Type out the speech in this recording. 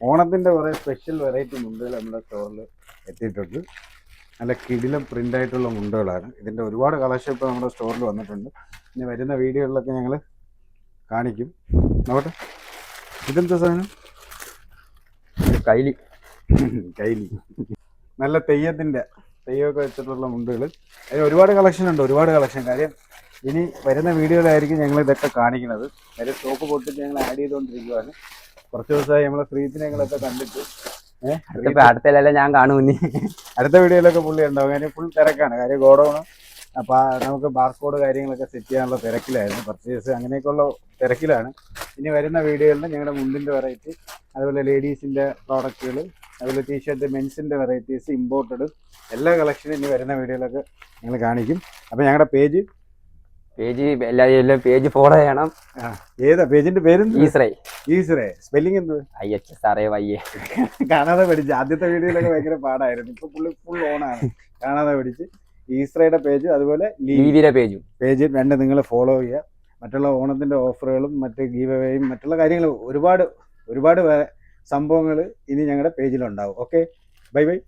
ഓണത്തിൻ്റെ കുറേ special variety മുണ്ടുകൾ നമ്മുടെ സ്റ്റോറിൽ എത്തിയിട്ടുണ്ട്. നല്ല കിടിലം പ്രിൻ്റായിട്ടുള്ള മുണ്ടുകളാണ്. ഇതിൻ്റെ ഒരുപാട് കളക്ഷൻ ഇപ്പോൾ നമ്മുടെ സ്റ്റോറിൽ വന്നിട്ടുണ്ട്. ഇനി വരുന്ന വീഡിയോകളിലൊക്കെ ഞങ്ങൾ കാണിക്കും. നോക്കട്ടെ, ഇതെന്താ സാധനം? കൈലി കൈലി നല്ല തെയ്യമൊക്കെ വെച്ചിട്ടുള്ള മുണ്ടുകൾ. അതിന് ഒരുപാട് കളക്ഷൻ ഉണ്ട്, ഒരുപാട് കളക്ഷൻ. കാര്യം ഇനി വരുന്ന വീഡിയോയിലായിരിക്കും ഞങ്ങൾ ഇതൊക്കെ കാണിക്കുന്നത്. അതിൽ സ്റ്റോക്ക് പൊട്ടിച്ച് ഞങ്ങൾ ആഡ് ചെയ്തുകൊണ്ടിരിക്കുകയാണ്. കുറച്ച് ദിവസമായി നമ്മളെ ഫ്രീത്തിനെങ്ങളൊക്കെ കണ്ടിട്ട് അടുത്തല്ല ഞാൻ കാണും. അടുത്ത വീഡിയോയിലൊക്കെ പുള്ളി ഉണ്ടാവും. കാര്യം ഫുൾ തിരക്കാണ്. കാര്യം ഗോഡൗണ് അപ്പോൾ നമുക്ക് ബാർകോഡ് കാര്യങ്ങളൊക്കെ സെറ്റ് ചെയ്യാനുള്ള തിരക്കിലായിരുന്നു. പർച്ചേസ് അങ്ങനെയൊക്കെയുള്ള തിരക്കിലാണ്. ഇനി വരുന്ന വീഡിയോകളിൽ ഞങ്ങളുടെ മുണ്ടിൻ്റെ വെറൈറ്റി, അതുപോലെ ലേഡീസിൻ്റെ പ്രോഡക്റ്റുകൾ, അതുപോലെ ടീഷർട്ട്, മെൻസിൻ്റെ വെറൈറ്റീസ്, ഇമ്പോർട്ടഡ് എല്ലാ കളക്ഷനും ഇനി വരുന്ന വീഡിയോയിലൊക്കെ ഞങ്ങൾ കാണിക്കും. അപ്പോൾ ഞങ്ങളുടെ പേജ് എല്ലാവരും പേജ് ഫോളോ ചെയ്യണം. ഏതാ പേജിന്റെ പേര്? ഈസ്രേ. സ്പെല്ലിംഗ് എന്ത്? IHSRAYA. കാണാതെ പഠിച്ച്. ആദ്യത്തെ വീഡിയോയിലൊക്കെ ഭയങ്കര പാടായിരുന്നു. ഇപ്പൊ പുള്ളി ഫുൾ ഓണാണ്. കാണാതെ പഠിച്ച്. ഈസ്രയുടെ പേജ്, അതുപോലെ ലീവിയുടെ പേജ് രണ്ട് നിങ്ങൾ ഫോളോ ചെയ്യുക. മറ്റുള്ള ഓണത്തിന്റെ ഓഫറുകളും മറ്റ് ഗീവ് അവേയും മറ്റുള്ള കാര്യങ്ങളും ഒരുപാട് സംഭവങ്ങൾ ഇനി ഞങ്ങളുടെ പേജിലുണ്ടാവും. Okay, bye bye.